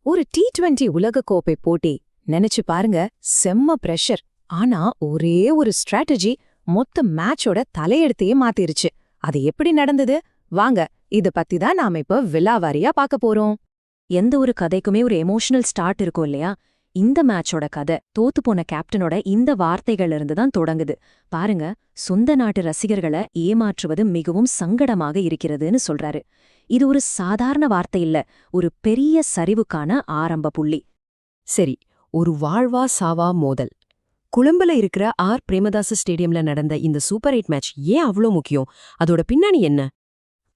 ஒரு T20 உலகக்கோப்பை போட்டி நினைச்சு பாருங்க. செம்ம பிரஷர். ஆனா ஒரே ஒரு ஸ்ட்ராட்டஜி மொத்த மேட்சோட தலையெடுத்தையே மாத்திருச்சு. அது எப்படி நடந்தது? வாங்க, இத பத்தி தான் நாம இப்ப விலாவாரியா பார்க்க போறோம். எந்த ஒரு கதைக்குமே ஒரு எமோஷனல் ஸ்டார்ட் இருக்கும் இல்லையா? இந்த மேட்சோட கதை தோத்துப்போன கேப்டனோட இந்த வார்த்தைகள் இருந்து தான் தொடங்குது. பாருங்க, சொந்த நாட்டு ரசிகர்களை ஏமாற்றுவது மிகவும் சங்கடமாக இருக்கிறதுன்னு சொல்றாரு. இது ஒரு சாதாரண வார்த்தை இல்ல, ஒரு பெரிய சரிவுக்கான ஆரம்ப புள்ளி. சரி, ஒரு வாழ்வா சாவா மோதல். கொழும்புல இருக்கிற பிரேமதாச ஸ்டேடியம்ல நடந்த இந்த சூப்பர் 8 மேட்ச் ஏன் அவ்வளோ முக்கியம்? அதோட பின்னணி என்ன?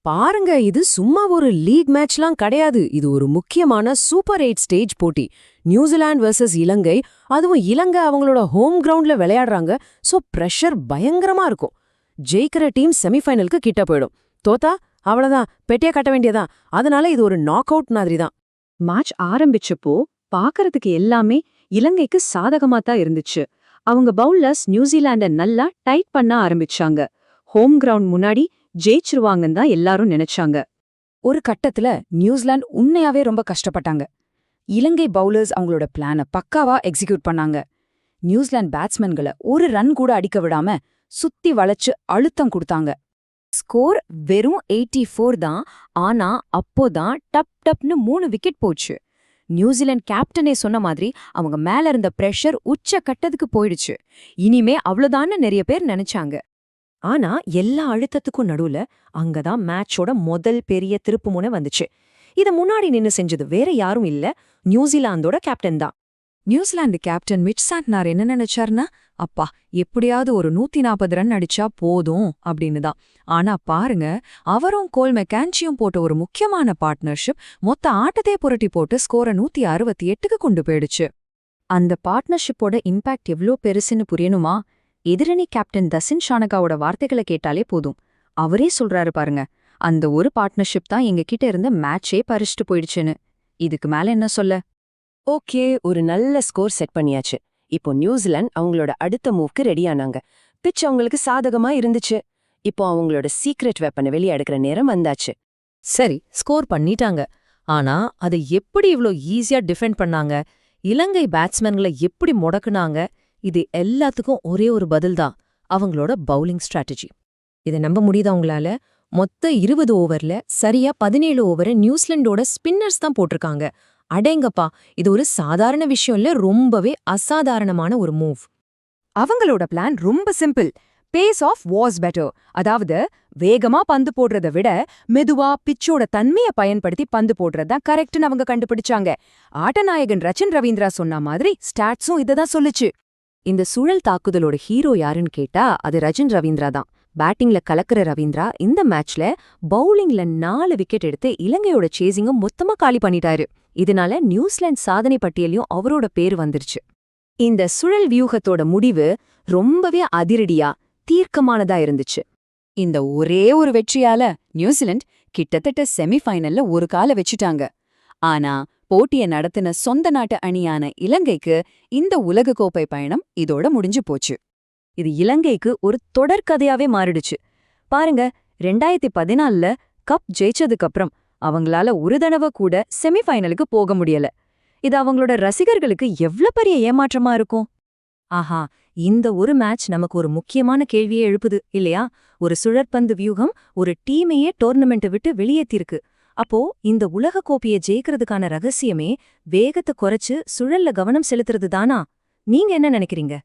பாருங்க, இது சும்மா ஒரு லீக் மேட்ச்லாம் கிடையாது. இது ஒரு முக்கியமான சூப்பர் 8 ஸ்டேஜ் போட்டி. நியூசிலாந்து வெர்சஸ் இலங்கை. அதுவும் இலங்கை அவங்களோட ஹோம் கிரவுண்ட்ல விளையாடுறாங்க. சோ பிரஷர் பயங்கரமா இருக்கும். ஜெயிக்கிற டீம் செமிஃபைனலுக்கு கிட்ட போயிடும். தோத்தா அவ்வளவுதான், பெட்டியா கட்ட வேண்டியதான். அதனால இது ஒரு நாக் அவுட் மாதிரி தான். மேட்ச் ஆரம்பிச்சப்போ பாக்கறதுக்கு எல்லாமே இலங்கைக்கு சாதகமா தான் இருந்துச்சு. அவங்க பவுலர்ஸ் நியூசிலாண்ட நல்லா டைட் பண்ண ஆரம்பிச்சாங்க. ஹோம் கிரவுண்ட் முன்னாடி ஜெயிச்சிருவாங்கன்னு தான் எல்லாரும் நினைச்சாங்க. ஒரு கட்டத்துல நியூசிலாந்து உண்மையாவே ரொம்ப கஷ்டப்பட்டாங்க. இலங்கை பவுலர்ஸ் அவங்களோட பிளான பக்காவா எக்ஸிக்யூட் பண்ணாங்க. நியூசிலாந்து பேட்ஸ்மேன்களை ஒரு ரன் கூட அடிக்க விடாம சுத்தி வளைச்சு அழுத்தம் கொடுத்தாங்க. ஸ்கோர் வெறும் 84 தான். ஆனா அப்போதான் டப் டப்னு 3 விக்கெட் போச்சு. நியூசிலாந்து கேப்டனே சொன்ன மாதிரி அவங்க மேல இருந்த பிரஷர் உச்ச கட்டத்துக்கு போயிடுச்சு. இனிமே அவ்வளவுதான்னு நிறைய பேர் நினைச்சாங்க. ஆனா எல்லா அழுத்தத்துக்கும் நடுவுல அங்கதான் மேட்சோட முதல் பெரிய திருப்புமுனை வந்துச்சு. இத முன்னாடி நின்னு செஞ்சது வேற யாரும் இல்ல, நியூசிலாந்தோட கேப்டன் தான். நியூசிலாந்து கேப்டன் மிட் சாண்ட்னர் என்ன நினைச்சாருன்னா, அப்பா எப்படியாவது ஒரு 140 ரன் அடிச்சா போதும் அப்படின்னு தான். ஆனா பாருங்க, அவரும் கோல் மெக்கான்சியும் போட்ட ஒரு முக்கியமான பார்ட்னர்ஷிப் மொத்த ஆட்டத்தை புரட்டி போட்டு ஸ்கோரை 168க்கு கொண்டு போயிடுச்சு. அந்த பார்ட்னர்ஷிப்போட இம்பாக்ட் எவ்ளோ பெருசுன்னு புரியணுமா? எதிரணி கேப்டன் தசின் ஷானகாவோட வார்த்தைகளை கேட்டாலே போதும். அவரே சொல்றாரு பாருங்க, அந்த ஒரு பார்ட்னர்ஷிப் தான் எங்க கிட்ட இருந்த மேட்சே பறிச்சுட்டு போயிடுச்சுன்னு. இதுக்கு மேல என்ன சொல்ல? ஓகே, ஒரு நல்ல ஸ்கோர் செட் பண்ணியாச்சு. இப்போ நியூசிலாந்து அவங்களோட அடுத்த மூவ்க்கு ரெடியானாங்க. பிட்ச் அவங்களுக்கு சாதகமா இருந்துச்சு. இப்போ அவங்களோட சீக்ரெட் வெப்பனை வெளியே எடுக்கிற நேரம் வந்தாச்சு. சரி, ஸ்கோர் பண்ணிட்டாங்க. ஆனா அதை எப்படி இவ்ளோ ஈஸியா டிஃபெண்ட் பண்ணாங்க? இலங்கை பேட்ஸ்மேன்களை எப்படி முடக்குனாங்க? இது எல்லாத்துக்கும் ஒரே ஒரு பதில்தான், அவங்களோட பவுலிங் ஸ்ட்ராட்டஜி. இதை நம்ப முடியுதா உங்களால? மொத்த 20 ஓவர்ல சரியா 17 ஓவரை நியூசிலாண்டோட ஸ்பின்னர்ஸ் தான் போட்டிருக்காங்க. அடேங்கப்பா, இது ஒரு சாதாரண விஷயம் இல்ல, ரொம்பவே அசாதாரணமான ஒரு மூவ். அவங்களோட பிளான் ரொம்ப simple. Pace off was better. அதாவது வேகமா பந்து போடுறத விட மெதுவா பிச்சோட தன்மையை பயன்படுத்தி பந்து போடுறதுதான் கரெக்ட்னு அவங்க கண்டுபிடிச்சாங்க. ஆட்டநாயகன் ரச்சின் ரவீந்திரா சொன்ன மாதிரி ஸ்டாட்ஸும் இததான் சொல்லுச்சு. இந்த சுழல் தாக்குதலோட ஹீரோ யாருன்னு கேட்டா அது ரச்சின் ரவீந்திரா தான். பேட்டிங்ல கலக்கிற ரவீந்திரா இந்த மேட்ச்ல பவுலிங்ல 4 விக்கெட் எடுத்து இலங்கையோட சேசிங்க மொத்தமா காலி பண்ணிட்டாரு. இதனால நியூசிலாந்து சாதனை பட்டியலையும் அவரோட பேர் வந்துருச்சு. இந்த சுழல் வியூகத்தோட முடிவு ரொம்பவே அதிரடியா தீர்க்கமானதா இருந்துச்சு. இந்த ஒரே ஒரு வெற்றியால நியூசிலாந்து கிட்டத்தட்ட செமிஃபைனல்ல ஒரு கால வச்சுட்டாங்க. ஆனா போட்டியை நடத்தின சொந்த நாட்டு அணியான இலங்கைக்கு இந்த உலகக்கோப்பை பயணம் இதோட முடிஞ்சு போச்சு. இது இலங்கைக்கு ஒரு தொடர்கதையாவே மாறிடுச்சு. பாருங்க, 2014ல கப் ஜெயிச்சதுக்கு அப்புறம் அவங்களால ஒரு தடவை கூட செமிஃபைனலுக்கு போக முடியல. இது அவங்களோட ரசிகர்களுக்கு எவ்வளவு பெரிய ஏமாற்றமா இருக்கும். ஆஹா, இந்த ஒரு மேட்ச் நமக்கு ஒரு முக்கியமான கேள்வியே எழுப்புது இல்லையா? ஒரு சுழற்பந்து வியூகம் ஒரு டீமையே டோர்னமெண்ட் விட்டு வெளியேத்திருக்கு. அப்போ இந்த உலக கோப்பையை ஜெயிக்கிறதுக்கான ரகசியமே வேகத்தை குறைச்சு சுழல்ல கவனம் செலுத்துறது தானா? நீங்க என்ன நினைக்கிறீங்க?